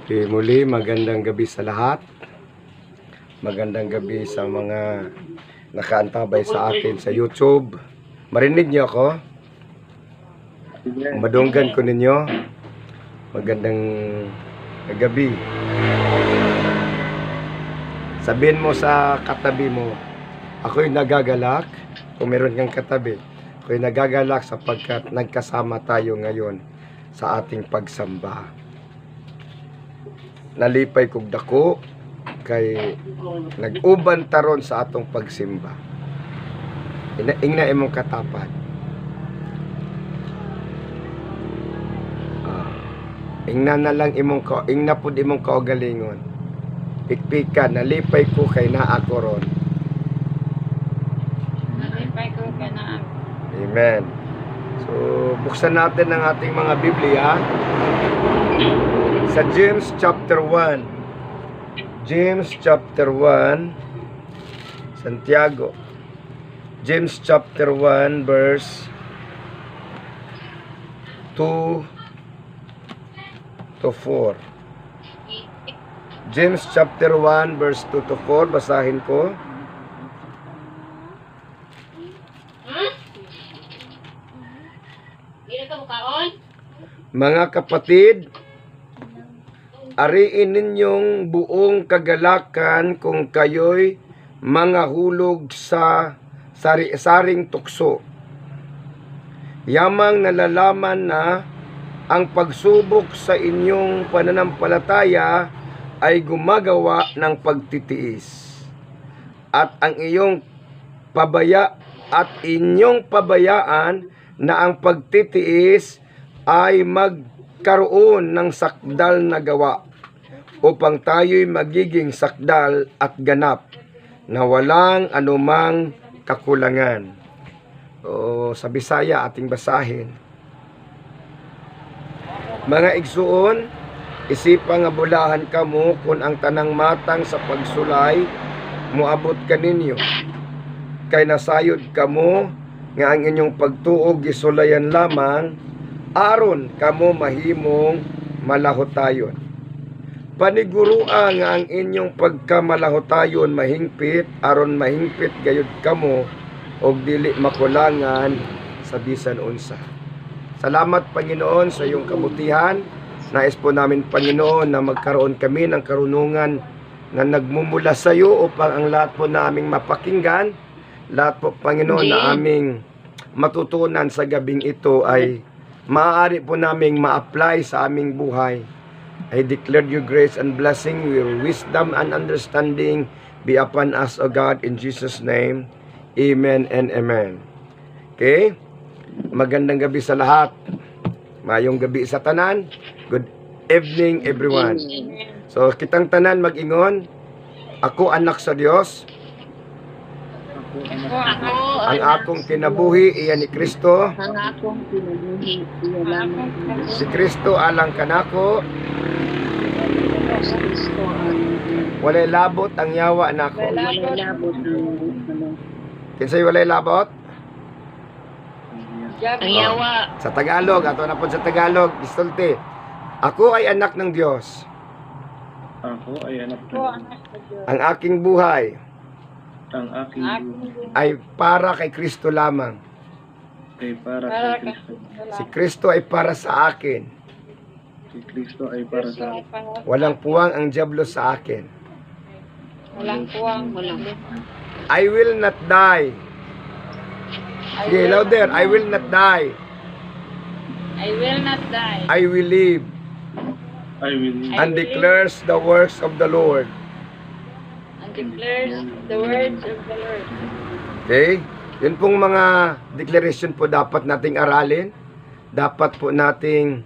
Okay, muli magandang gabi sa lahat. Magandang gabi sa mga nakaantabay sa akin sa YouTube. Marinig niyo ako? Madunggan ko ninyo. Magandang gabi. Sabihin mo sa katabi mo, ako'y nagagalak. Kung meron kang katabi, ako'y nagagalak sapagkat nagkasama tayo ngayon sa ating pagsamba. Nalipay kog dako kay nag-uban taron sa atong pagsimba. Ingna imong katapat. Ingna na lang ingna pud imong kaugalingon. Pikpikan, nalipay ko kay naa ko ron. Nalipay ko kay naa. Amen. So, buksan natin ang ating mga Biblia sa James chapter 1. James chapter 1, Santiago. James chapter 1 verse 2 to 4. James chapter 1 verse 2 to 4, basahin ko. Mga kapatid, ariin ninyong buong kagalakan kung kayo'y mga hulog sa sari-saring tukso. Yamang nalalaman na ang pagsubok sa inyong pananampalataya ay gumagawa ng pagtitiis. At ang inyong pabayaan na ang pagtitiis ay magkaroon ng sakdal na gawa upang tayo'y magiging sakdal at ganap na walang anumang kakulangan. O sa Bisaya ating basahin. Mga igsuon, isipang nga bulahan kamo kung ang tanang matang sa pagsulay moabot kaninyo. Kay nasayod kamo nga ang inyong pagtuog gisulayan lamang aron kamo mahimong malahotayon. Paniguruan nga ang inyong pagkamalahotayon mahingpit aron mahingpit gayud kamo og dili makulangan sa bisan unsa. Salamat Panginoon sa iyong kabutihan. Nais po namin Panginoon na magkaroon kami ng karunungan na nagmumula sa iyo upang ang lahat po naming mapakinggan, lahat po Panginoon na aming matutunan sa gabing ito ay maaari po naming ma-apply sa aming buhay. I declare your grace and blessing, your wisdom and understanding be upon us, O God, in Jesus' name. Amen and amen. Okay? Magandang gabi sa lahat. Mayong gabi sa tanan. Good evening, everyone. So, kitang tanan mag-ingon. Ako anak sa Dios. Ang akong kinabuhi iyan ni Kristo. Ang akong kinabuhi iyan lamang. Si Kristo alang kanako. Si Kristo alang. Walay labot ang yawa nako. Walay labot ang Kinsay walay labot? ang yawa. Sa Tagalog, ato na po sa Tagalog, isulti. Ako ay anak ng Diyos. Ako ay anak ng Diyos. Ang aking buhay Ang aking buhay ay para kay Kristo lamang. ay para sa Kristo. Si Kristo ay para sa akin. Si Kristo ay para sa akin. Walang puwang ang diablo sa akin. Walang puwang. Walang. I will not die. Okay, louder. I will not die. I will not die. I will live I will and declares the works of the Lord. And declares the words of the Lord. Okay? Yun pong mga declaration po dapat nating aralin. Dapat po nating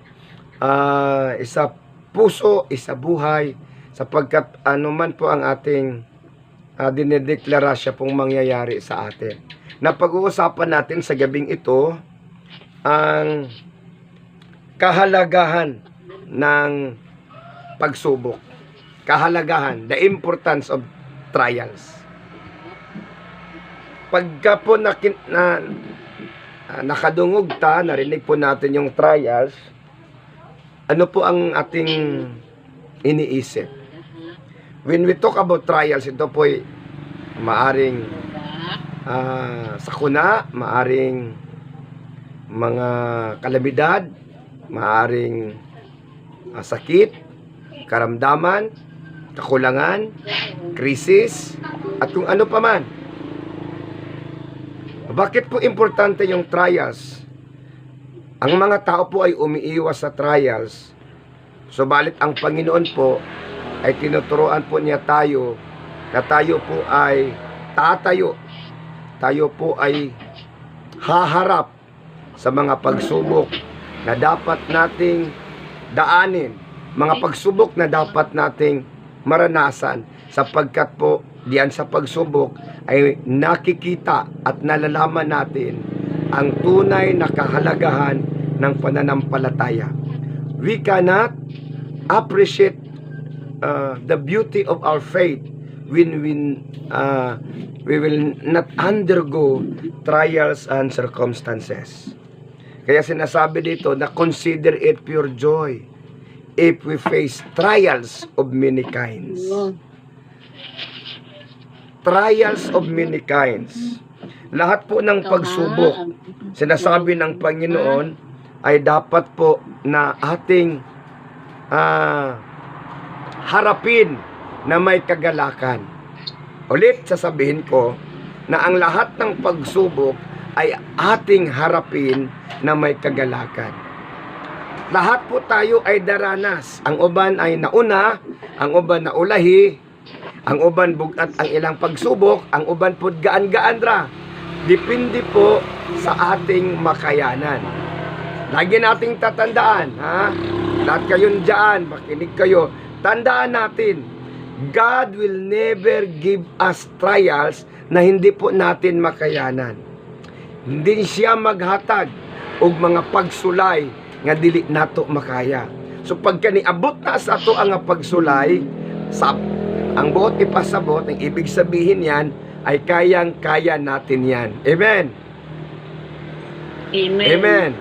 isa puso, isa buhay, sapagkat anuman po ang ating dinedeklara siya pong mangyayari sa atin. Napag-uusapan natin sa gabing ito ang kahalagahan ng pagsubok. Kahalagahan, the importance of trials. Pagka po nakadungog narinig po natin yung trials, ano po ang ating iniisip. When we talk about trials, ito po'y maaring sakuna, maaring mga kalamidad, maaring sakit, karamdaman, kakulangan, krisis, at kung ano pa man. Bakit po importante yung trials? Ang mga tao po ay umiiwas sa trials, subalit ang Panginoon po ay tinuturuan po niya tayo na tayo po ay tatayo. Tayo po ay haharap sa mga pagsubok na dapat nating daanin. Mga pagsubok na dapat nating maranasan, sapagkat po diyan sa pagsubok ay nakikita at nalalaman natin ang tunay na kahalagahan ng pananampalataya. We cannot appreciate the beauty of our faith when we will not undergo trials and circumstances. Kaya sinasabi dito na consider it pure joy if we face trials of many kinds. Trials of many kinds. Lahat po ng pagsubok, sinasabi ng Panginoon, ay dapat po na ating harapin na may kagalakan. Ulit sasabihin ko na ang lahat ng pagsubok ay ating harapin na may kagalakan. Lahat po tayo ay daranas. Ang uban ay nauna, ang uban naulahi, ang uban bugat ang ilang pagsubok, ang uban po gaan-gaan ra. Depende po sa ating makayanan. Lagi nating tatandaan, ha? Lahat kayong dyan, makinig kayo. Tandaan natin, God will never give us trials na hindi po natin makayanan. Hindi siya maghatag og mga pagsulay nga dili nato makaya. So pagka niabot na sa ato ang pagsulay, ang buot ipasabot, ang ibig sabihin yan ay kayang-kaya natin yan. Amen. Amen. Amen.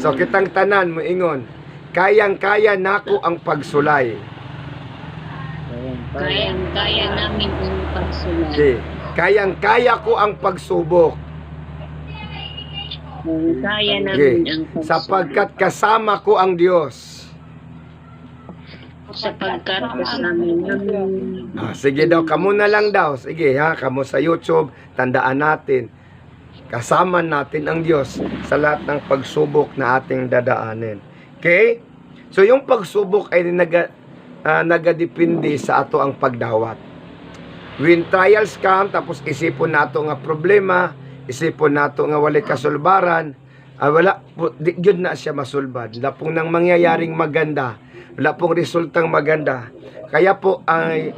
So kitang tanan moingon, kayang-kaya nako ang pagsulay. Kayang-kaya namin ang pagsulay. Okay. Kayang-kaya ko ang pagsubok. Kaya namin Okay. ang pagsulay. Sapagkat kasama ko ang Diyos. Sapagkat kasama namin. Sige daw, kamo na lang daw. Sige ha, kamo sa YouTube, tandaan natin. Kasama natin ang Diyos sa lahat ng pagsubok na ating dadaanin. Okay? So yung pagsubok ay nagadepende sa ato ang pagdawat. When trials come, tapos isipon nato nga problema, isipon nato nga walay kasulbaran, wala po, di yun na siya masulbad. Wala pong nang mangyayaring maganda, wala pong resultang maganda. Kaya po ay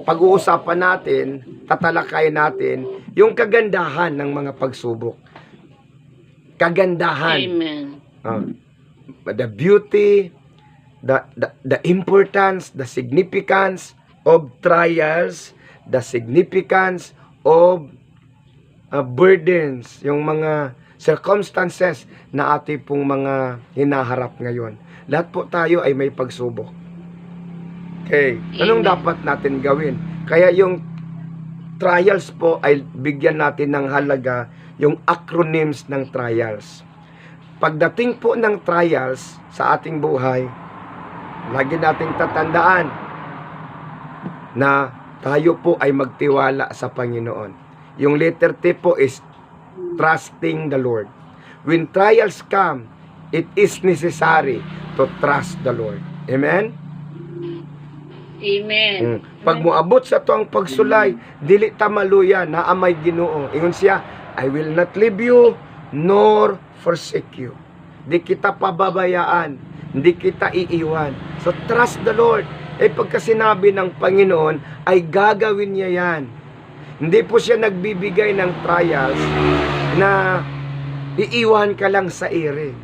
pag-uusapan natin, tatalakay natin yung kagandahan ng mga pagsubok. Kagandahan. Amen. The beauty, the importance, the significance of trials, the significance of burdens, yung mga circumstances na ating pong mga hinaharap ngayon. Lahat po tayo ay may pagsubok. Okay, anong dapat natin gawin? Kaya yung trials po ay bigyan natin ng halaga yung acronyms ng trials. Pagdating po ng trials sa ating buhay, lagi nating tatandaan na tayo po ay magtiwala sa Panginoon. Yung letter T po is trusting the Lord. When trials come, it is necessary to trust the Lord. Amen? Amen. Pag moabot sa tuang pagsulay, dili ta maluya na amay Ginoo. Ingon siya, I will not leave you nor forsake you. Di kita pababayaan, hindi kita iiwan. So trust the Lord. Pagka sinabi ng Panginoon, ay gagawin niya yan. Hindi po siya nagbibigay ng trials na iiwan ka lang sa ere.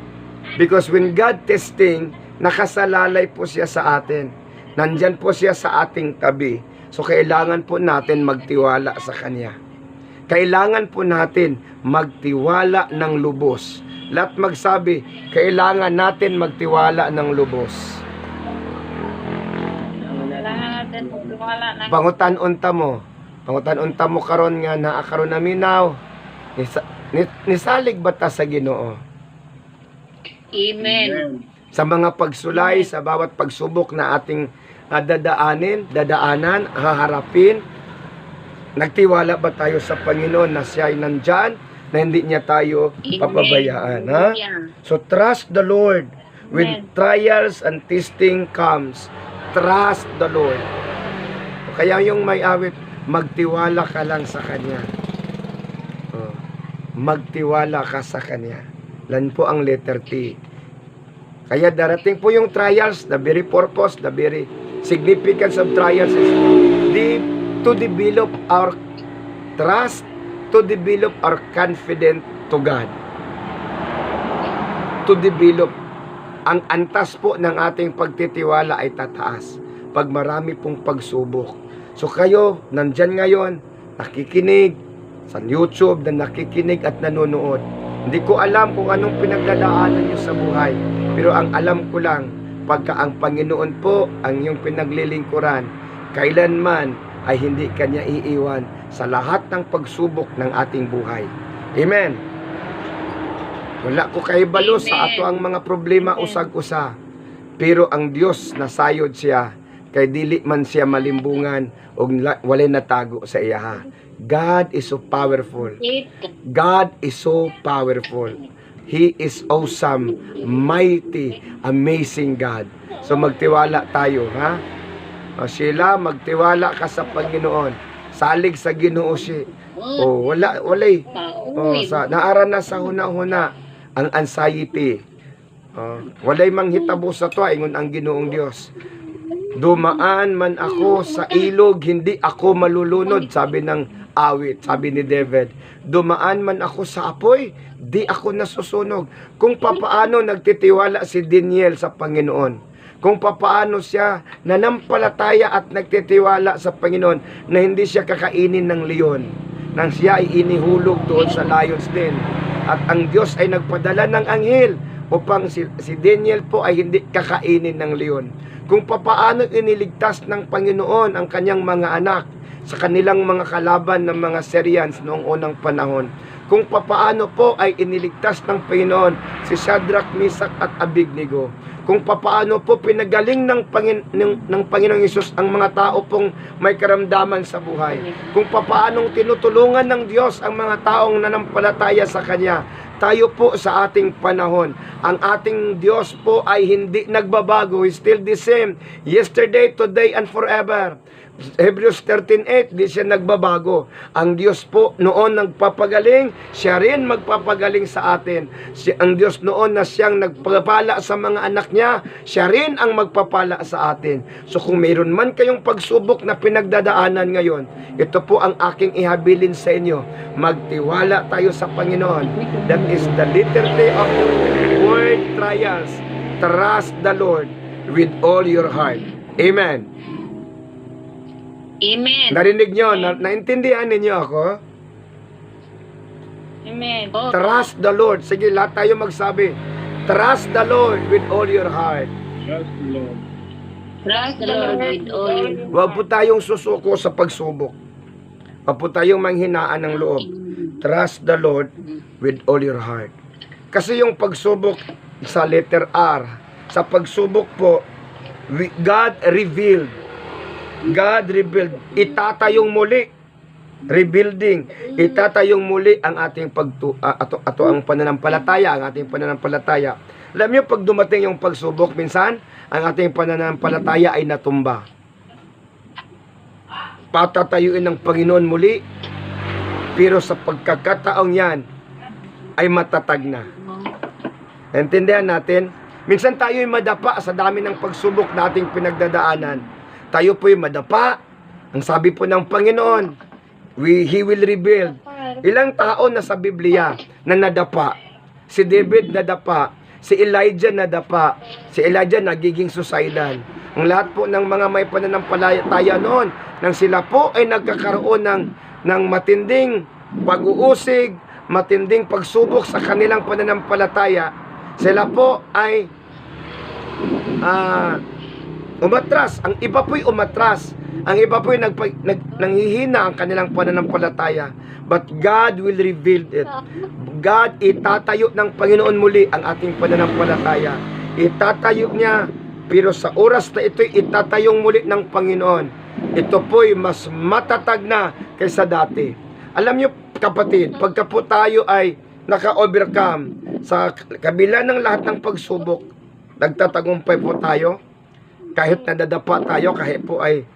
Because when God testing, nakasalalay po siya sa atin. Nandyan po siya sa ating tabi. So kailangan po natin magtiwala sa Kanya. Kailangan po natin magtiwala ng lubos. Lahat magsabi, kailangan natin magtiwala ng lubos. natin magtiwala ng Pangutan-unta mo karon nga naa karon na minaw. Nisalig ba ta sa Ginoo? Amen. Sa mga pagsulay, sa bawat pagsubok na ating dadaanan, haharapin, nagtiwala ba tayo sa Panginoon na siya ay nandyan, na hindi niya tayo papabayaan? Ha? So trust the Lord. When trials and testing comes, trust the Lord. Kaya yung may awit, magtiwala ka lang sa Kanya. Magtiwala ka sa Kanya. Lan po ang letter T. Kaya darating po yung trials, the very purpose, the very significance of trials is to develop our trust, to develop our confidence to God. To develop. Ang antas po ng ating pagtitiwala ay tataas pag marami pong pagsubok. So kayo, nandyan ngayon, nakikinig sa YouTube, na nakikinig at nanonood. Hindi ko alam kung anong pinagdadaanan nyo sa buhay. Pero ang alam ko lang, pagka ang Panginoon po ang iyong pinaglilingkuran, kailanman ay hindi Kanya iiwan sa lahat ng pagsubok ng ating buhay. Amen. Wala ko kay balo sa ato ang mga problema usag-usa. Pero ang Dios nasayod siya, kay dili man siya malimbungan o walay natago sa iya. God is so powerful. God is so powerful. He is awesome, mighty, amazing God. So magtiwala tayo, ha? O Sheila, magtiwala ka sa Panginoon. Salig sa Ginoo siya. O walay. O naara na sa huna-huna ang anxiety. Walay manghitabo sa to ingon ang Ginoong Dios. Dumaan man ako sa ilog, hindi ako malulunod, sabi ng awit, sabi ni David. Dumaan man ako sa apoy, di ako nasusunog. Kung papaano nagtitiwala si Daniel sa Panginoon, kung papaano siya nanampalataya at nagtitiwala sa Panginoon na hindi siya kakainin ng leon, nang siya ay inihulog doon sa lion's den. At ang Diyos ay nagpadala ng anghel upang si Daniel po ay hindi kakainin ng leon. Kung papaano iniligtas ng Panginoon ang kanyang mga anak sa kanilang mga kalaban ng mga Syrians noong unang panahon. Kung papaano po ay iniligtas ng Panginoon si Shadrach, Meshach at Abednego. Kung papaano po pinagaling ng Panginoong Hesus ang mga tao pong may karamdaman sa buhay. Kung papaanong tinutulungan ng Diyos ang mga taong nanampalataya sa Kanya. Tayo po sa ating panahon, ang ating Diyos po ay hindi nagbabago. He's still the same, yesterday, today, and forever. Hebrews 13:8, di siya nagbabago. Ang Diyos po noon nagpapagaling, siya rin magpapagaling sa atin. Ang Diyos noon na siyang nagpapala sa mga anak niya, siya rin ang magpapala sa atin. So kung mayroon man kayong pagsubok na pinagdadaanan ngayon, ito po ang aking ihabilin sa inyo. Magtiwala tayo sa Panginoon. That is the literally of the word trials. Trust the Lord with all your heart. Amen. Amen. Narinig nyo? Naintindihan ninyo ako? Amen. Trust the Lord. Sige, lahat tayo magsabi. Trust the Lord with all your heart. Trust the Lord. Trust the Lord with all your heart. Huwag po tayong susuko sa pagsubok. Huwag po tayong manghinaan ng loob. Trust the Lord with all your heart. Kasi yung pagsubok sa letter R, sa pagsubok po, God revealed. God rebuild. Itatayong muli. Rebuilding. Itatayong muli ang ating ato ang pananampalataya, ang ating pananampalataya. Alam niyo, pag dumating yung pagsubok, minsan, ang ating pananampalataya ay natumba. Patatayuin ng Panginoon muli, pero sa pagkakataong yan, ay matatag na. Naintindihan natin? Minsan tayo ay madapa sa dami ng pagsubok na ating pinagdadaanan. Tayo po'y madapa. Ang sabi po ng Panginoon, He will rebuild. Ilang tao na sa Biblia na nadapa? Si David nadapa. Si Elijah nadapa. Si Elijah nagiging suicidal. Ang lahat po ng mga may pananampalataya noon, nang sila po ay nagkakaroon ng matinding pag-uusig, matinding pagsubok sa kanilang pananampalataya, sila po ay Umatras. Ang iba po'y umatras. Ang iba po'y nanghihina ang kanilang pananampalataya. But God will reveal it. God, itatayo ng Panginoon muli ang ating pananampalataya. Itatayo niya. Pero sa oras na ito'y itatayong muli ng Panginoon. Ito po'y mas matatag na kaysa dati. Alam niyo, kapatid, pagka po tayo ay naka-overcome sa kabila ng lahat ng pagsubok, nagtatagumpay po tayo. Kahit nadadapa tayo, kahit po ay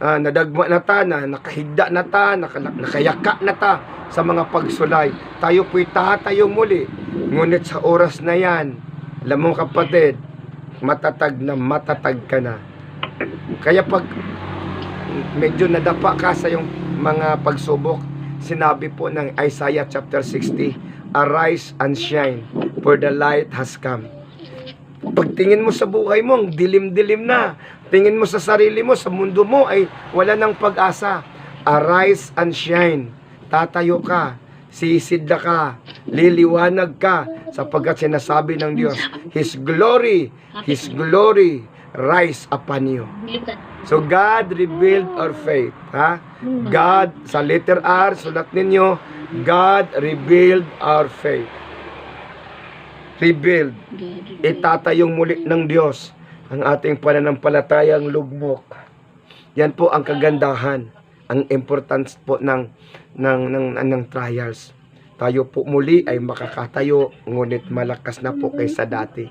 nadagma na ta, nakahigda na ta, nakayaka na ta sa mga pagsulay. Tayo po'y tatayo muli. Ngunit sa oras na yan, alam mo kapatid, matatag na matatag ka na. Kaya pag medyo nadapa ka sa yung mga pagsubok, sinabi po ng Isaiah chapter 60, "Arise and shine, for the light has come." Pagtingin mo sa buhay mo, ang dilim-dilim na. Tingin mo sa sarili mo, sa mundo mo, ay wala ng pag-asa. Arise and shine. Tatayo ka, sisidla ka, liliwanag ka, sapagkat sinasabi ng Diyos, His glory rise upon you. So God revealed our faith. Ha? God, sa letter R, sulat ninyo, God revealed our faith. Rebuild. Itatayong muli ng Diyos ang ating pananampalatayang lugmok. Yan po ang kagandahan, ang importance po ng trials. Tayo po muli ay makakatayo, ngunit malakas na po kaysa dati.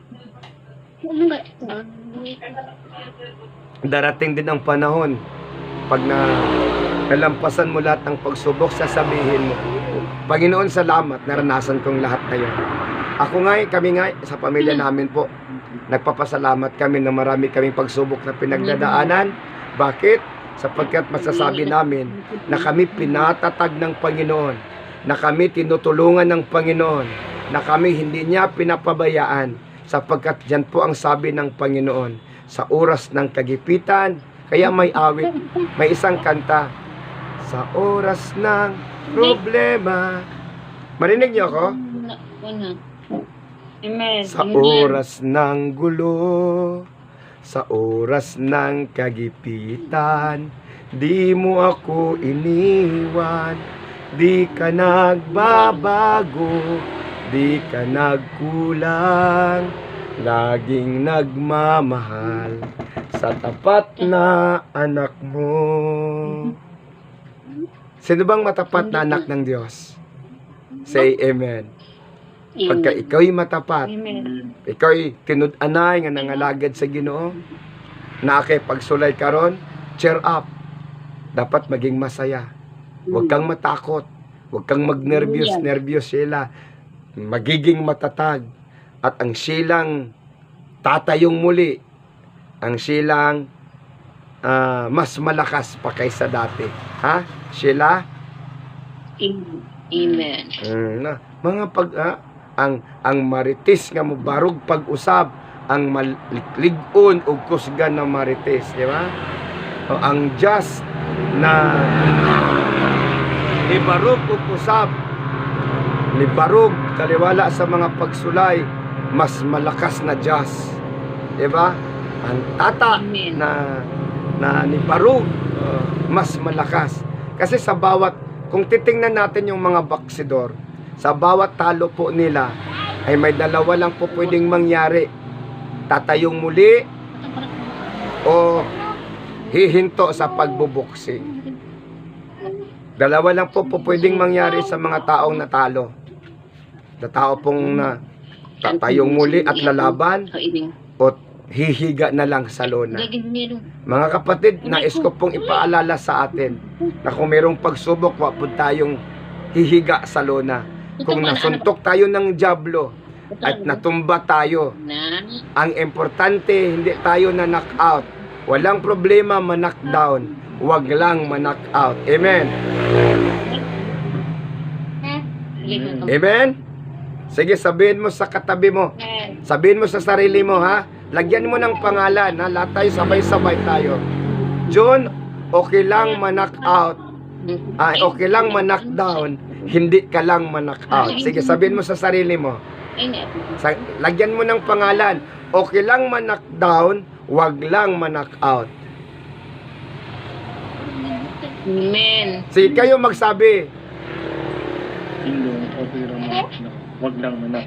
Darating din ang panahon, pag nalampasan mo lahat ng pagsubok, sasabihin mo, Panginoon, salamat, naranasan kong lahat na yun. Ako nga, kami nga, sa pamilya namin po, nagpapasalamat kami na marami kaming pagsubok na pinagdadaanan. Bakit? Sapagkat masasabi namin na kami pinatatag ng Panginoon, na kami tinutulungan ng Panginoon, na kami hindi niya pinapabayaan, sapagkat yan po ang sabi ng Panginoon, sa oras ng kagipitan. Kaya may awit, may isang kanta, sa oras ng problema. Marinig niyo ako? Amen. Sa oras ng gulo, sa oras ng kagipitan, di mo ako iniwan, di ka nagbabago, di ka nagkulang, laging nagmamahal sa tapat na anak mo. Sino bang matapat na anak ng Diyos? Say amen. Pagka ikaw'y matapat, Amen. ikaw'y tinud-anay nga nangalagad sa Ginoo, nakipagsulay karon, cheer up. Dapat maging masaya. Huwag kang matakot. Huwag kang mag-nervyos sila. Magiging matatag. At ang silang tatayong muli. Ang silang mas malakas pa kaysa dati. Ha? Sila? Amen. Mga ang marites nga mo barog pag-usab, ang malikligon og kusgan na marites, di ba? O ang just na ibarog og usab, libarog kaliwala sa mga pagsulay, mas malakas na just, di ba? Ang tata na nibarog, mas malakas. Kasi sa bawat, kung titingnan natin yung mga baksidor, sa bawat talo po nila, ay may dalawa lang po pwedeng mangyari. Tatayong muli o hihinto sa pagbubuksing. Dalawa lang po pwedeng mangyari sa mga taong natalo. Na tao pong tatayong muli at lalaban o hihiga na lang sa lona. Mga kapatid, nais ko pong ipaalala sa atin na kung mayroong pagsubok, wag po tayong hihiga sa lona. Kung nasuntok tayo ng diablo at natumba tayo, ang importante, hindi tayo na knock-out. Walang problema ma-knockdown, wag lang ma-knock-out. Amen? Amen? Sige, sabihin mo sa katabi mo. Sabihin mo sa sarili mo, ha? Lagyan mo ng pangalan, ha? Lahat tayo sabay-sabay tayo. John, okay lang ma-knock-out. Okay lang ma-knockdown, hindi ka lang ma-knock-out. Sige, sabihin mo sa sarili mo. Lagyan mo ng pangalan. Okay lang ma-knockdown, wag lang ma-knock-out. Amen. Sige, kayo magsabi. Dingdong, okay lang manak. Wag lang manak.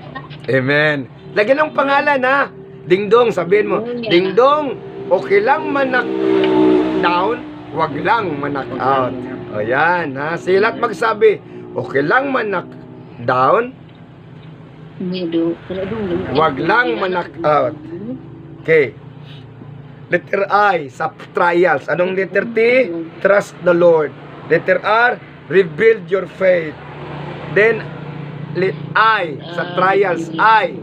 Amen. Lagyan ng pangalan ha. Dingdong, sabihin mo. Dingdong, okay lang ma-knock down, wag lang ma-knock out. O yan ha. Silat magsabi, okay lang ma-knock down, wag lang ma-knock out. Okay. Letter I, sa trials. Anong letter T? Trust the Lord. Letter R, rebuild your faith. Then, I, sa trials, I.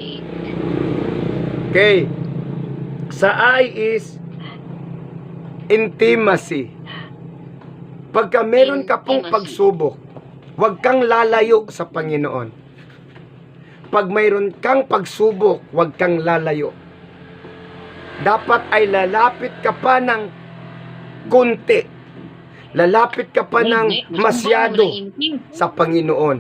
Okay. Sa I is intimacy. Pagka meron ka pong pagsubok, huwag kang lalayo sa Panginoon. Pag mayroon kang pagsubok, huwag kang lalayo. Dapat ay lalapit ka pa ng konti. Lalapit ka pa ng masyado sa Panginoon.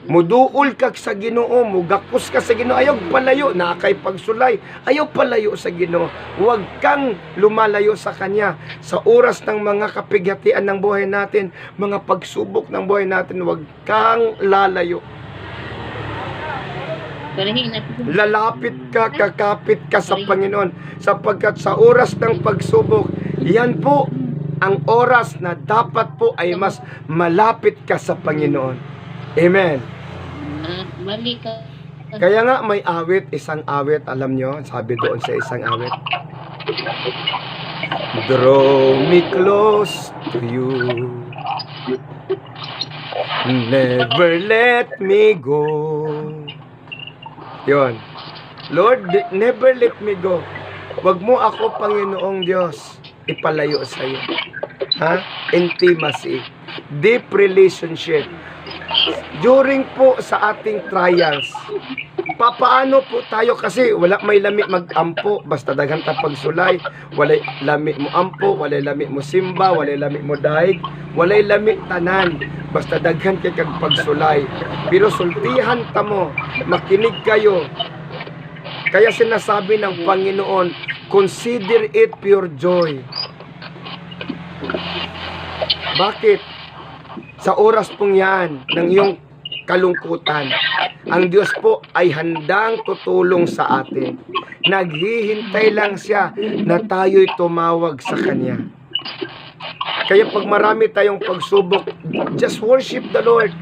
Muduol ka sa Ginoo, mugakos ka sa Ginoo, ayaw palayo, nakay pagsulay, ayaw palayo sa Ginoo. Huwag kang lumalayo sa Kanya. Sa oras ng mga kapighatian ng buhay natin, mga pagsubok ng buhay natin, huwag kang lalayo. Lalapit ka, kakapit ka sa Panginoon, sapagkat sa oras ng pagsubok, yan po ang oras na dapat po ay mas malapit ka sa Panginoon. Amen. Kaya nga may awit, isang awit, alam nyo, sabi doon sa isang awit, draw me close to you, never let me go. Yon. Lord, never let me go. Wag mo ako, Panginoong Diyos, ipalayo sa iyo. Ha? Intimacy. Deep relationship. During po sa ating trials, papaano po tayo, kasi wala may lami mag-ampo, basta daghan ta pagsulay, walay lami mo ampo, walay lami mo simba, walay lami mo daig, walay lami tanan, basta daghan kay kag pagsulay. Pero sultihan ta mo, makinig kayo. Kaya sinasabi ng Panginoon, consider it pure joy. Bakit? Sa oras pong yan, ng iyong kalungkutan, ang Diyos po ay handang tutulong sa atin. Naghihintay lang siya na tayo'y tumawag sa Kanya. Kaya pag marami tayong pagsubok, just worship the Lord.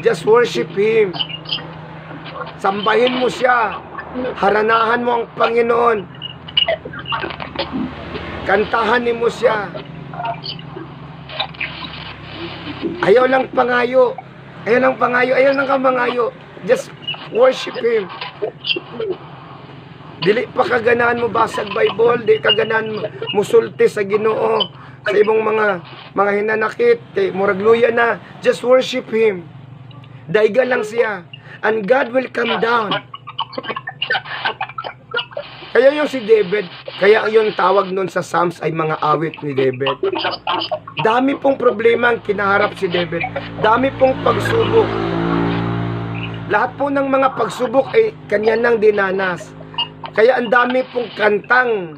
Just worship Him. Sambahin mo siya. Haranahan mo ang Panginoon. Kantahan mo siya. Ayaw lang pangayo. Ayaw lang pangayo. Ayaw lang kamangayo. Just worship Him. Dili pa kaganahan mo basag Bible, di kaganahan mo sulti sa Ginoo, sa ibong mga hinanakit, kay muragluya na. Just worship Him. Daiga lang siya. And God will come down. Kaya yung si David, kaya yung tawag nun sa Psalms ay mga awit ni David. Dami pong problema ang kinaharap si David. Dami pong pagsubok. Lahat po ng mga pagsubok ay kanya nang dinanas. Kaya ang dami pong kantang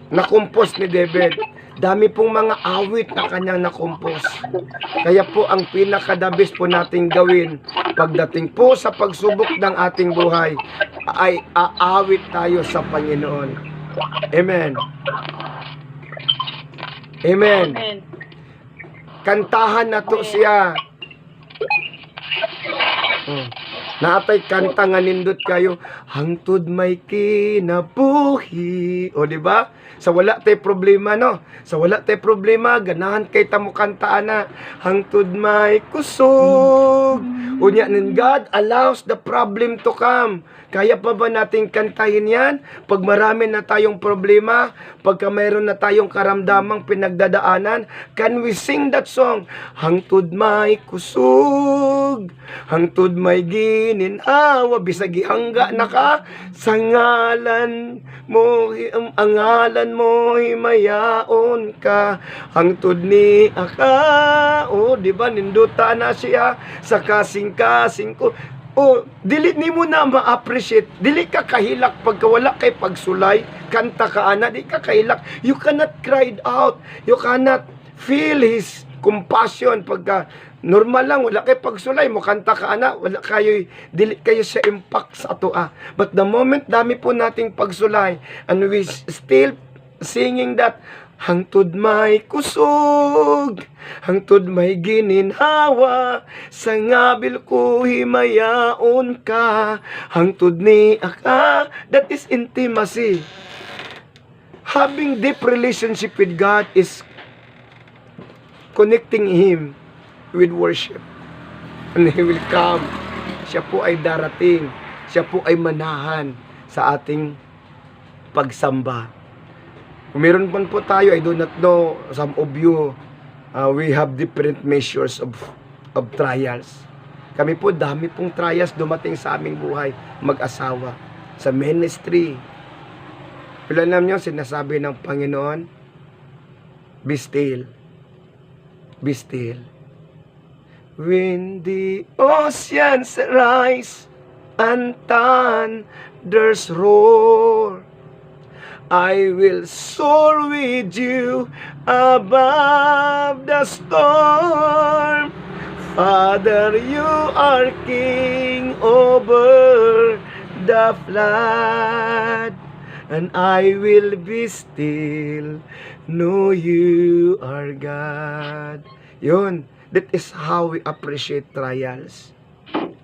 nakumpos ni David. Dami pong mga awit na kanyang nakumpos. Kaya po ang pinakadabis po nating gawin pagdating po sa pagsubok ng ating buhay ay aawit tayo sa Panginoon. Amen. Amen. Kantahan na to siya. Naatay kanta nga nindot kayo, hangtod may kinabuhi. O di ba? Sa wala tay problema, no? Sa wala tay problema, ganahan kay tamo kantaan na, hangtod may kusog. Unya nin God allows the problem to come. Kaya pa ba natin kantahin yan? Pag marami na tayong problema, pagka mayroon na tayong karamdamang pinagdadaanan, can we sing that song? Hangtod may kusog, hangtod may gininawa, bisag ihangga na ka, sa ngalan mo, ang ngalan mo, himayaon ka, hangtod ni aka. O, di ba, ninduta na siya, sa kasing-kasing ko. O, dili ni mo na ma-appreciate. Dili ka kahilak pagka wala kay pagsulay. Kanta ka ana, di ka kahilak. You cannot cry it out. You cannot feel His compassion pagka normal lang, wala kay pagsulay mo, kanta ka ana, wala kayo, dili kayo sa impact sa ato. But the moment dami po nating pagsulay, and we still singing that, hangtod may kusog, hangtod may gininhawa, sa ngabil ko himayaon ka, hangtod ni aka. That is intimacy. Having deep relationship with God is connecting Him with worship. And He will come. Siya po ay darating. Siya po ay manahan sa ating pagsamba. Kung meron man po tayo, I do not know, some of you, we have different measures of trials. Kami po, dami pong trials dumating sa aming buhay, mag-asawa, sa ministry. Alam niyo, sinasabi ng Panginoon, be still. Be still. When the oceans rise and thunders roar, I will soar with you above the storm. Father, you are King over the flood, and I will be still, know you are God. Yun, that is how we appreciate trials.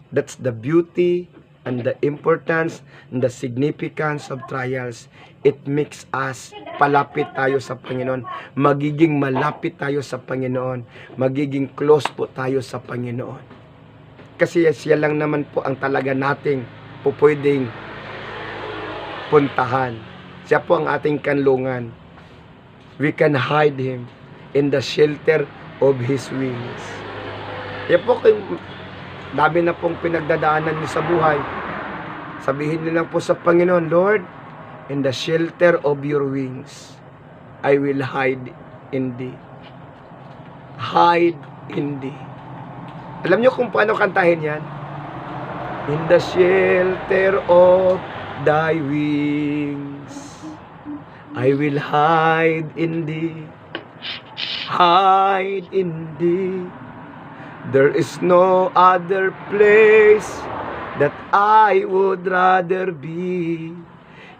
That's the beauty and the importance and the significance of trials. It makes us palapit tayo sa Panginoon. Magiging malapit tayo sa Panginoon. Magiging close po tayo sa Panginoon. Kasi siya lang naman po ang talaga nating pupwedeng puntahan. Siya po ang ating kanlungan. We can hide Him in the shelter of His wings. Yan po kung dami na pong pinagdadaanan niyo sa buhay. Sabihin niyo lang po sa Panginoon, Lord, in the shelter of your wings, I will hide in thee. Hide in thee. Alam niyo kung paano kantahin yan? In the shelter of thy wings, I will hide in thee. Hide in thee. There is no other place that I would rather be,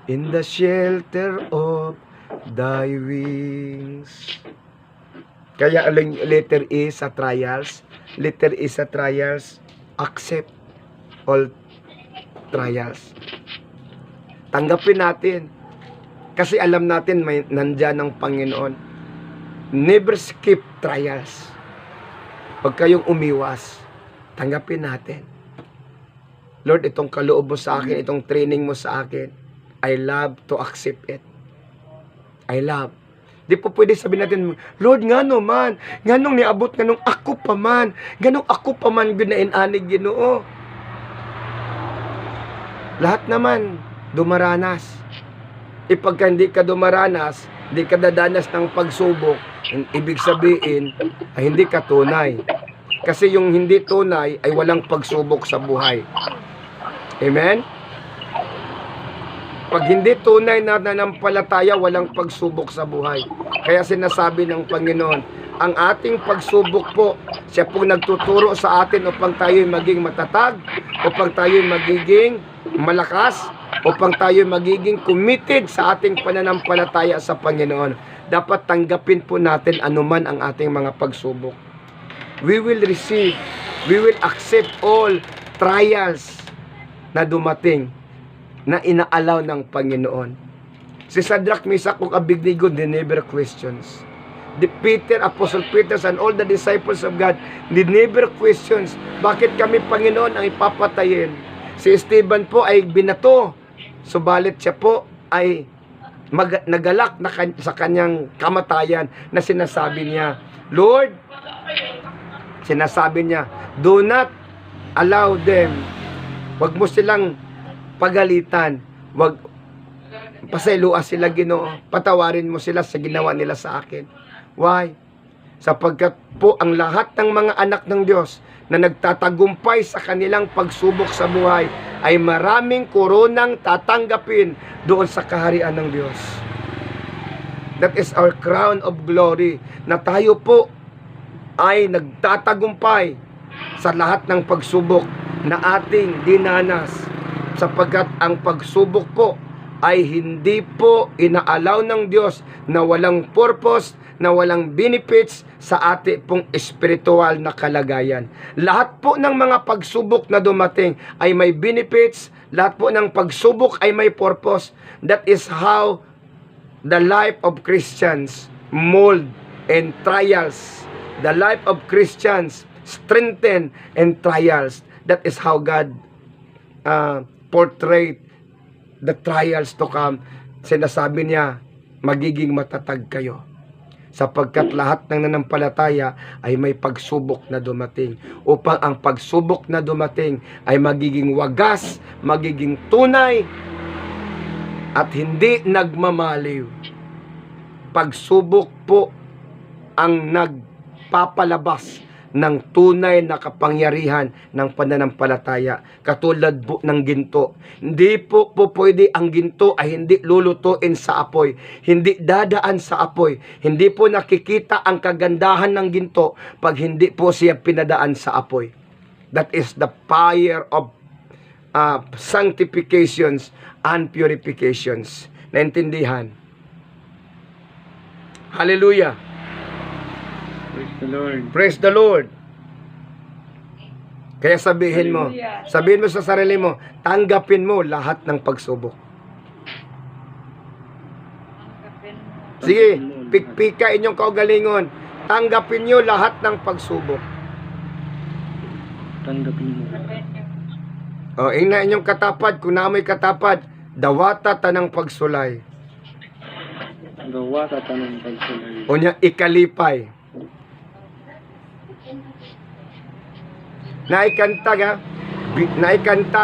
in the shelter of thy wings. Kaya letter E sa trials, letter E sa trials, accept all trials. Tanggapin natin. Kasi alam natin may nandyan ang Panginoon. Never skip trials. Huwag kayong umiwas. Tanggapin natin. Lord, itong kaloob mo sa akin, itong training mo sa akin, I love to accept it. I love. Di po pwede sabihin natin, Lord, nga no man, nga nung niabot, nga nung ako pa man, ginainanig Ginoo. Lahat naman, dumaranas. Pagka hindi ka dumaranas, hindi ka dadanas ng pagsubok, ibig sabihin, ay hindi ka tunay. Kasi yung hindi tunay, ay walang pagsubok sa buhay. Amen? Pag hindi tunay na nanampalataya, walang pagsubok sa buhay. Kaya sinasabi ng Panginoon, ang ating pagsubok po, siya pong nagtuturo sa atin upang tayo'y maging matatag, upang tayo'y magiging malakas, upang tayo'y magiging committed sa ating pananampalataya sa Panginoon. Dapat tanggapin po natin anuman ang ating mga pagsubok. We will receive, we will accept all trials na dumating, na inaalaw ng Panginoon. Si Shadrach, Meshach, ug Abednego, they never questions. The Peter, Apostle Peter, and all the disciples of God, they never questions. Bakit kami, Panginoon, ang ipapatayin? Si Esteban po ay binato. Subalit siya po ay nagalak na sa kanyang kamatayan na sinasabi niya, Lord, sinasabi niya, do not allow them. Wag mo silang pagalitan, wag pasayloa sila, Ginoo. Patawarin mo sila sa ginawa nila sa akin. Why? Sapagkat po ang lahat ng mga anak ng Diyos na nagtatagumpay sa kanilang pagsubok sa buhay ay maraming koronang tatanggapin doon sa kaharian ng Diyos. That is our crown of glory, na tayo po ay nagtatagumpay sa lahat ng pagsubok na ating dinanas, sapagkat ang pagsubok po ay hindi po inaalaw ng Diyos na walang purpose, na walang benefits sa ating pong espiritual na kalagayan. Lahat po ng mga pagsubok na dumating ay may benefits, lahat po ng pagsubok ay may purpose. That is how the life of Christians mold and trials. The life of Christians strengthen and trials. That is how God portrayed the trials to come. Sinasabi niya, magiging matatag kayo, sapagkat lahat ng nanampalataya ay may pagsubok na dumating, upang ang pagsubok na dumating ay magiging wagas, magiging tunay, at hindi nagmamaliw. Pagsubok po ang nagpapalabas ng tunay na kapangyarihan ng pananampalataya. Katulad po ng ginto. Hindi po pwede ang ginto ay hindi lulutuin sa apoy. Hindi dadaan sa apoy. Hindi po nakikita ang kagandahan ng ginto pag hindi po siya pinadaan sa apoy. That is the fire of sanctifications and purifications. Naintindihan? Hallelujah! Praise the Lord. Praise the Lord. Kaya sabihin mo sa sarili mo, tanggapin mo lahat ng pagsubok. Tanggapin mo. Sige, pikpika inyong kaugalingon. Tanggapin nyo lahat ng pagsubok. Tanggapin mo. O, ina inyong katapad, kung na may katapad, dawata tanang pagsulay. Gawa sa tanong pagsulay. O niya, ikalipay. Naikanta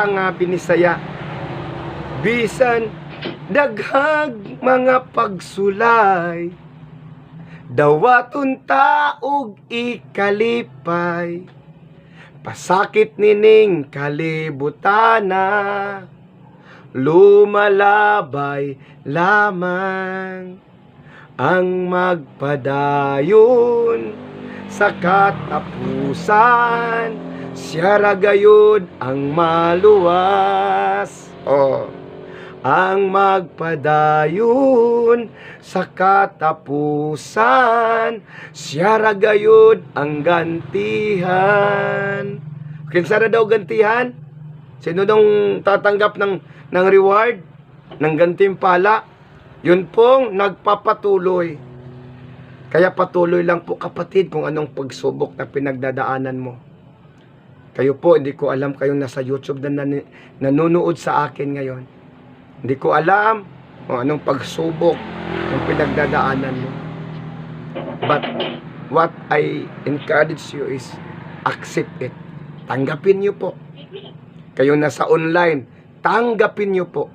nga binisaya. Bisan daghag mga pagsulay, dawaton taog ikalipay, pasakit nining kalibutana, lumalabay lamang ang magpadayon sa katapusan. Siya ragayod ang maluwas. Ang magpadayon sa katapusan. Siya ragayod ang gantihan. Kinsa na daw gantihan? Sino nung tatanggap ng reward? Ng gantimpala? Yun pong nagpapatuloy. Kaya patuloy lang po kapatid kung anong pagsubok na pinagdadaanan mo. Kayo po, hindi ko alam kayong nasa YouTube na nanonood sa akin ngayon. Hindi ko alam kung anong pagsubok yung pinagdadaanan mo. But what I encourage you is accept it. Tanggapin niyo po. Kayo nasa online, tanggapin niyo po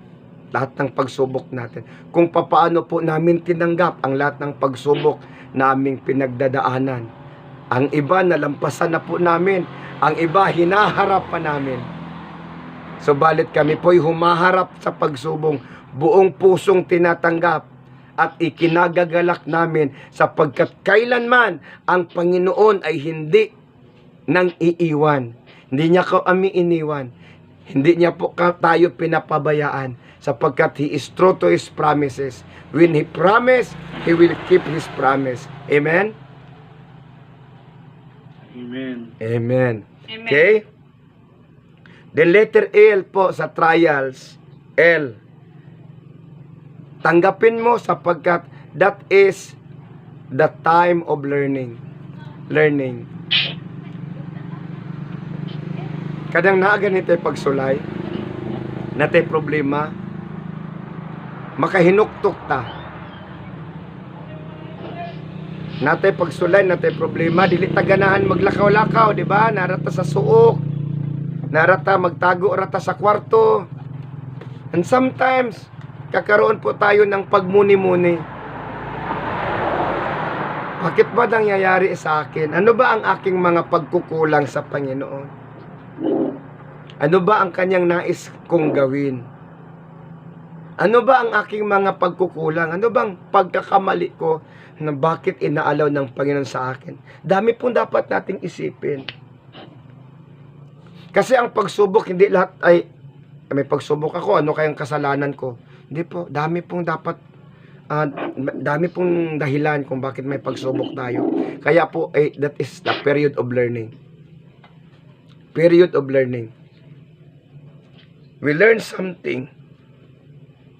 lahat ng pagsubok natin. Kung papaano po namin tinanggap ang lahat ng pagsubok naming pinagdadaanan. Ang iba nalampasan na po namin. Ang iba hinaharap pa namin. Subalit kami po'y humaharap sa pagsubong, buong pusong tinatanggap at ikinagagalak namin, sapagkat kailanman ang Panginoon ay hindi nang iiwan. Hindi niya kami iniwan. Hindi niya po tayo pinapabayaan, sapagkat He is true to His promises. When He promised, He will keep His promise. Amen? Amen. Amen. Amen. Okay? The letter L po sa trials. L. Tanggapin mo sapagkat that is the time of learning. Learning. Kadang naa ganito pagsulay, natay problema, makahinuktok ta. Natay pagsulay, natay problema, dili ta ganahan maglakaw-lakaw, di ba? Narata sa suok, narata magtago rata sa kwarto. And sometimes kakaroon po tayo ng pagmuni-muni. Bakit ba nangyayari sa akin? Ano ba ang aking mga pagkukulang sa Panginoon? Ano ba ang kanyang nais kong gawin? Ano ba ang aking mga pagkukulang? Ano bang pagkakamali ko na bakit inaalaw ng Panginoon sa akin? Dami pong dapat nating isipin. Kasi ang pagsubok, hindi lahat ay may pagsubok ako, ano kayang kasalanan ko? Hindi po, dami pong dahilan kung bakit may pagsubok tayo. Kaya po, that is the period of learning. Period of learning. We learn something.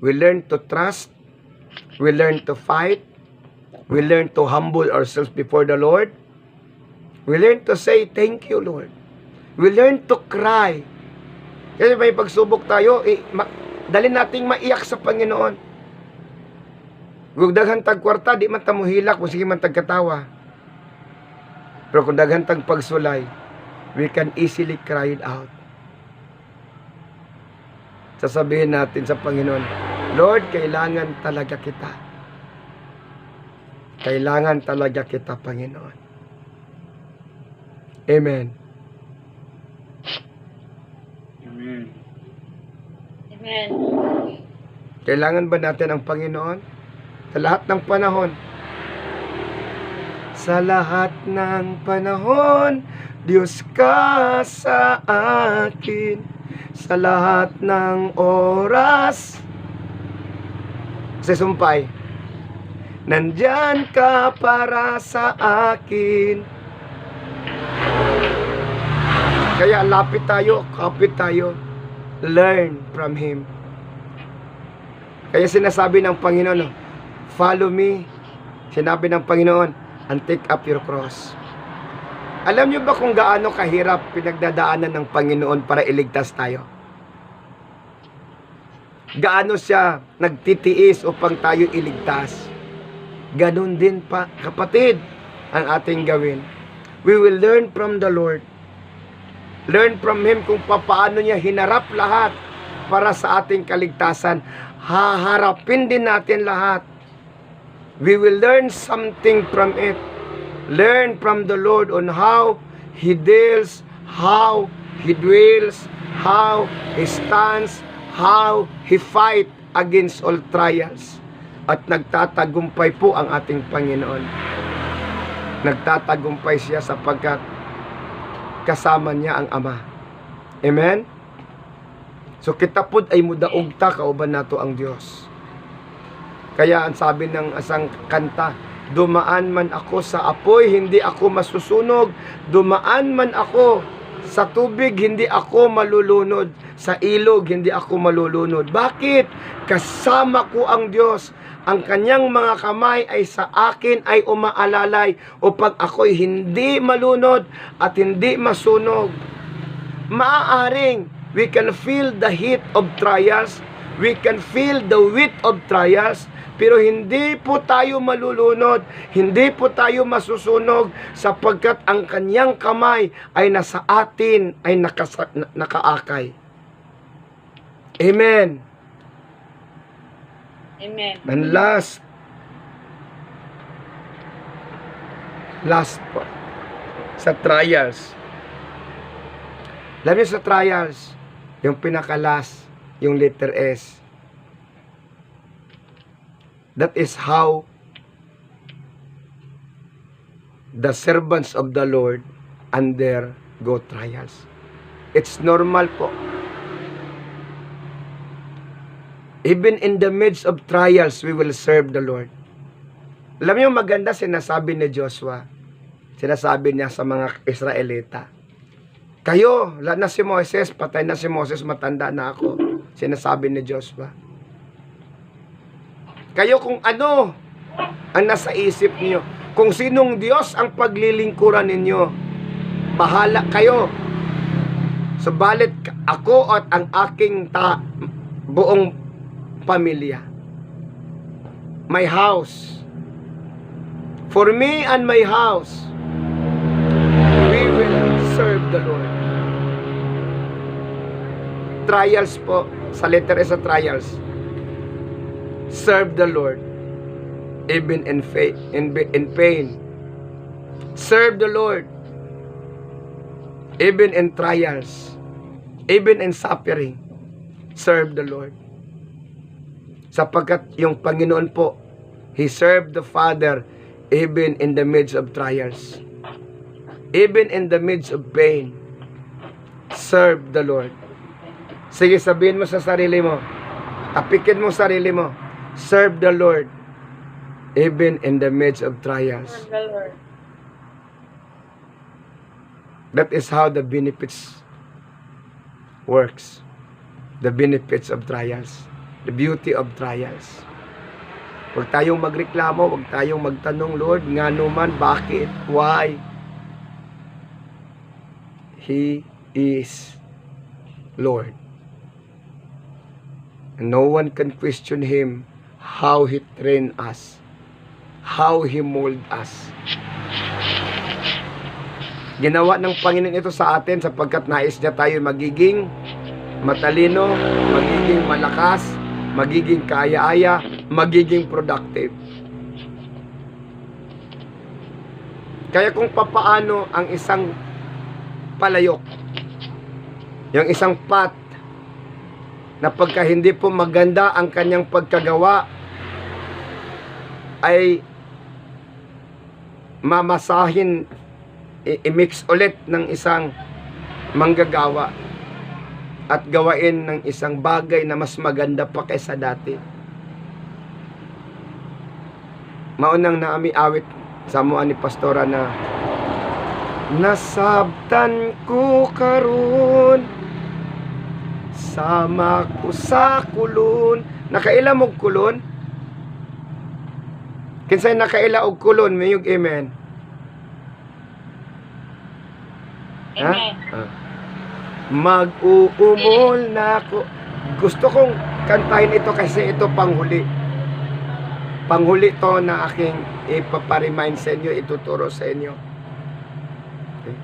We learn to trust. We learn to fight. We learn to humble ourselves before the Lord. We learn to say, thank you, Lord. We learn to cry. Kasi may pagsubok tayo, dali nating maiyak sa Panginoon. Kung daghan tag kwarta, di man tamuhilak, kung sige man tagkatawa. Pero kung daghan tag pagsulay, we can easily cry it out. Sasabihin natin sa Panginoon, Lord, kailangan talaga kita. Kailangan talaga kita, Panginoon. Amen. Amen. Amen. Kailangan ba natin ang Panginoon? Sa lahat ng panahon. Sa lahat ng panahon, Diyos ka sa akin. Sa lahat ng oras. Sa sumpay. Nandyan ka para sa akin. Kaya lapit tayo, kapit tayo. Learn from Him. Kaya sinasabi ng Panginoon, follow me. Sinabi ng Panginoon, and take up your cross. Alam niyo ba kung gaano kahirap pinagdadaanan ng Panginoon para iligtas tayo? Gaano siya nagtitiis upang tayo iligtas? Ganon din pa, kapatid, ang ating gawin. We will learn from the Lord. Learn from Him kung paano niya hinarap lahat para sa ating kaligtasan. Haharapin din natin lahat. We will learn something from it. Learn from the Lord on how He deals, how He dwells, how He stands, how He fight against all trials. At nagtatagumpay po ang ating Panginoon. Nagtatagumpay siya sapagkat kasama niya ang Ama. Amen? So kita pud ay mudaog ta kauban nato ang Dios. Kaya ang sabi ng asang kanta, dumaan man ako sa apoy, hindi ako masusunog. Dumaan man ako sa tubig, hindi ako malulunod. Sa ilog, hindi ako malulunod. Bakit? Kasama ko ang Diyos. Ang kanyang mga kamay ay sa akin ay umaalalay upang ako'y hindi malunod at hindi masunog. Maaaring we can feel the heat of trials, we can feel the weight of trials, pero hindi po tayo malulunod, hindi po tayo masusunog sapagkat ang kanyang kamay ay nasa atin, ay nakaakay. Amen. Amen. And last po, sa trials. Alam niyo sa trials, yung pinakalas, yung letter S. That is how the servants of the Lord undergo trials. It's normal po. Even in the midst of trials, we will serve the Lord. Alam niyo maganda sinasabi ni Joshua. Sinasabi niya sa mga Israelita. Kayo, wala na si Moses, patay na si Moses, matanda na ako. Sinasabi ni Joshua. Kayo kung ano ang nasa isip niyo, kung sinong Diyos ang paglilingkuran ninyo, bahala kayo. Subalit ako at ang aking buong pamilya, my house, for me and my house, we will serve the Lord. Trials po, sa letter S sa trials, serve the Lord even in pain, Serve the Lord. Even in trials. Even in suffering. Serve the Lord. Sapagkat yung Panginoon po, He served the Father even in the midst of trials. Even in the midst of pain. Serve the Lord. Sige, sabihin mo sa sarili mo. Tapikin mo sarili mo. Serve the Lord. Even in the midst of trials. Serve the Lord. That is how the benefits works. The benefits of trials. The beauty of trials. Huwag tayong magreklamo, huwag tayong magtanong, Lord, nga naman, bakit? Why? He is Lord. And no one can question Him how He trained us, how He molded us. Ginawa ng Panginoon ito sa atin sapagkat nais niya tayo magiging matalino, magiging malakas, magiging kaya-aya, magiging productive. Kaya kung papaano ang isang palayok, yung isang pat, na pagka hindi po maganda ang kanyang pagkagawa, ay mamasahin, i-mix ulit ng isang manggagawa at gawain ng isang bagay na mas maganda pa kaysa dati. Maunang naami awit sa mua ni Pastora na nasabtan ko karon, sama ko sa kulon. Nakaila mo kulon? Kinsay nakaila og kulon, mayog amen. Ha? Amen. Mag-uumol na ako. Gusto kong kantahin ito kasi ito panghuli. Panghuli to na aking ipaparemind sa inyo, ituturo sa inyo. Okay.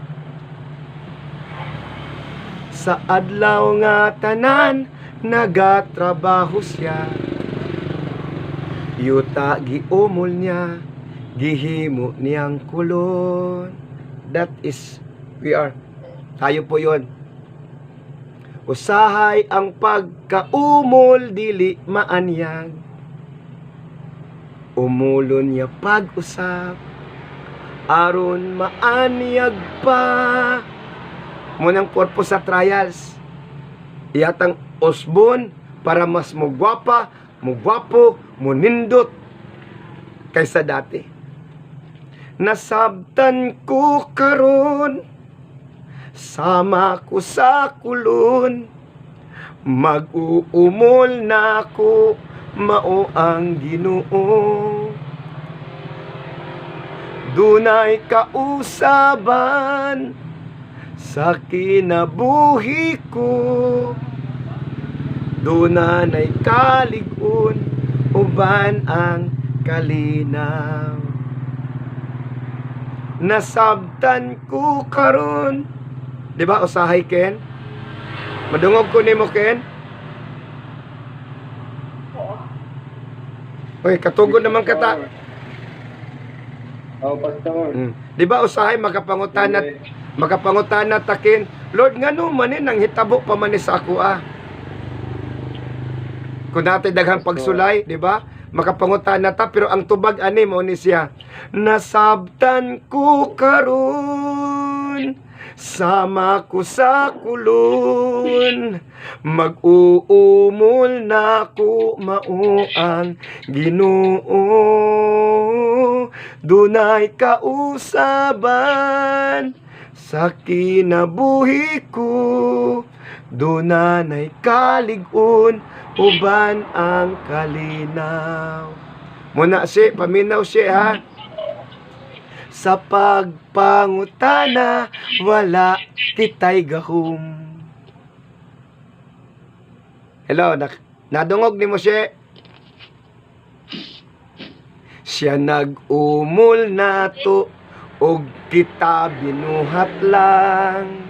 Sa adlaw nga tanan, nagatrabaho siya. Yuta giumol niya, gihimo niyang kulon. That is, we are. Tayo po yon. Usahay ang pagkaumol, dili maanyag. Umulon niya pag-usap, aron maanyag pa. Munang purpose sa trials, iyatang usbon para mas mugwapa, mugwapo, munindot kaysa dati. Nasabtan ko karon, sama ko sa kulon, mag-uumol na ko, mao ang Ginoo. Dunay kausaban sa kinabuhi ko, dunay kalig-on, uban ang kalinaw. Nasabtan ko karon, di ba usahay Ken? Madungog ko nimo Ken? Oy, katugod naman kata. Oh, Pastor. Di ba usahay makapangutan takin, Lord ngano man nang hitabo pa man ni sa ako Kung natin daghang pagsulay, di ba? Makapangutan ta pero ang tubag ani mo ni siya. Nasabtan ko karon, sama ko sa kulon, mag-uumol na ko, mao ang Ginoo. Dunay kausaban sa kinabuhi ko, dunay kalig-on, uban ang kalinaw. Muna si, paminaw si ha. Sa pagpangutana, wala kitay gahum. Hello, nadungog ni mo siya. Siya nag-umol na to, og kita binuhat lang.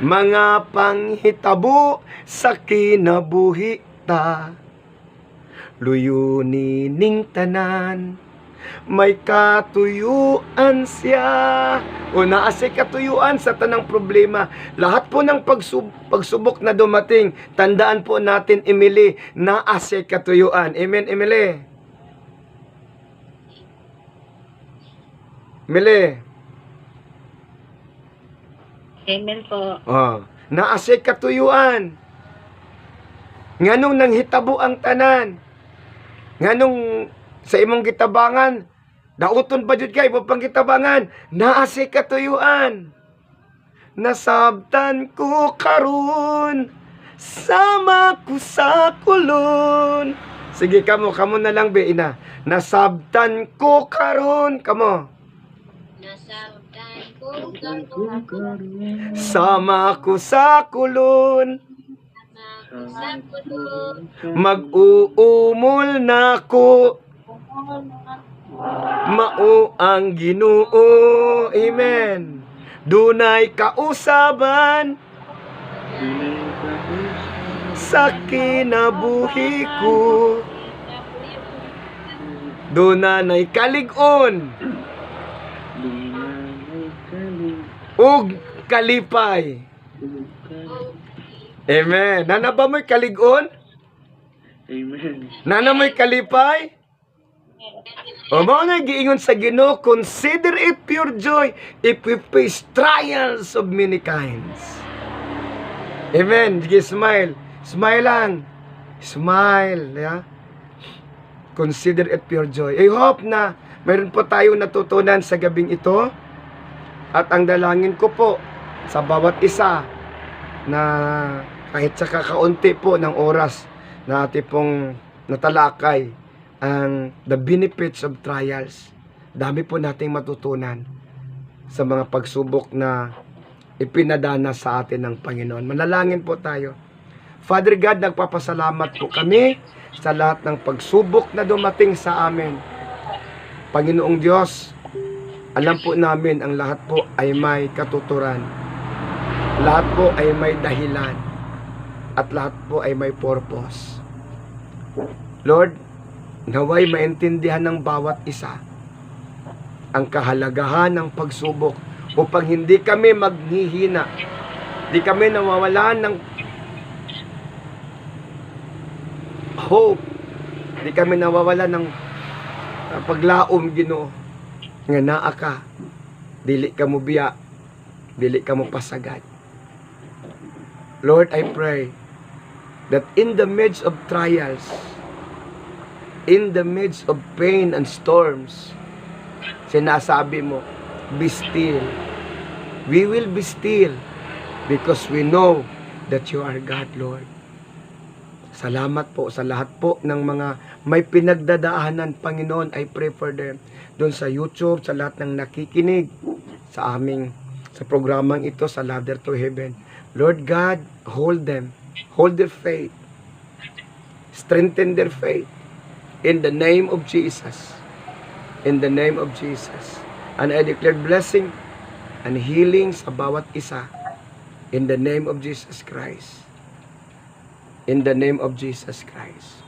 Mga panghitabo sa kinabuhi ta, luyuni ning tanan, may katuyuan siya. O naa siya katuyuan sa tanang problema. Lahat po ng pagsubok na dumating, tandaan po natin, Emily, naa siya katuyuan. Amen, Emily? Emily? Amen po. Naa siya katuyuan. Nganong nanghitabo ang tanan. Nganong sa imong gitabangan, dauton pa jud kay pang gitabangan, naa siya katuyuan. Nasabtan ko karon, sama ko sa kulon. Sige kamo na lang be ina. Nasabtan ko karon, kamo. Nasabtan ko karon. Sama ko sa kulon. Sa kulon. Mag-uumol na ko. Mao ang Ginoo. Amen. Dunay kausaban sa kinabuhi ko. Dunay kalig-on ug kalipay. Amen. Nana ba mo'y kalig-on? Amen. Nana mo'y kalipay? O mao na giingon sa Ginoo, consider it pure joy if we face trials of many kinds. Amen. Sige, smile. Smile lang. Smile. Yeah? Consider it pure joy. I hope na mayroon po tayong natutunan sa gabing ito. At ang dalangin ko po sa bawat isa na kahit sa kakaunti po ng oras na ating pong natalakay ang the benefits of trials. Dami po nating matutunan sa mga pagsubok na ipinadana sa atin ng Panginoon. Manalangin po tayo. Father God, nagpapasalamat po kami sa lahat ng pagsubok na dumating sa amin. Panginoong Diyos, alam po namin ang lahat po ay may katuturan. Lahat po ay may dahilan. At lahat po ay may purpose. Lord, naway maintindihan ng bawat isa ang kahalagahan ng pagsubok upang hindi kami maghihina. Hindi kami nawawalan ng hope. Hindi kami nawawalan ng paglaom, Ginoo. Nga naa ka. Dili ka mo biya. Dili ka mo pasagad. Lord, I pray that in the midst of trials, in the midst of pain and storms, sinasabi mo, be still. We will be still because we know that you are God, Lord. Salamat po sa lahat po ng mga may pinagdadaanan, Panginoon. I pray for them. Doon sa YouTube, sa lahat ng nakikinig sa sa programang ito, sa Ladder to Heaven. Lord God, hold them. Hold their faith. Strengthen their faith. In the name of Jesus. In the name of Jesus. And I declare blessing and healing sa bawat isa. In the name of Jesus Christ. In the name of Jesus Christ.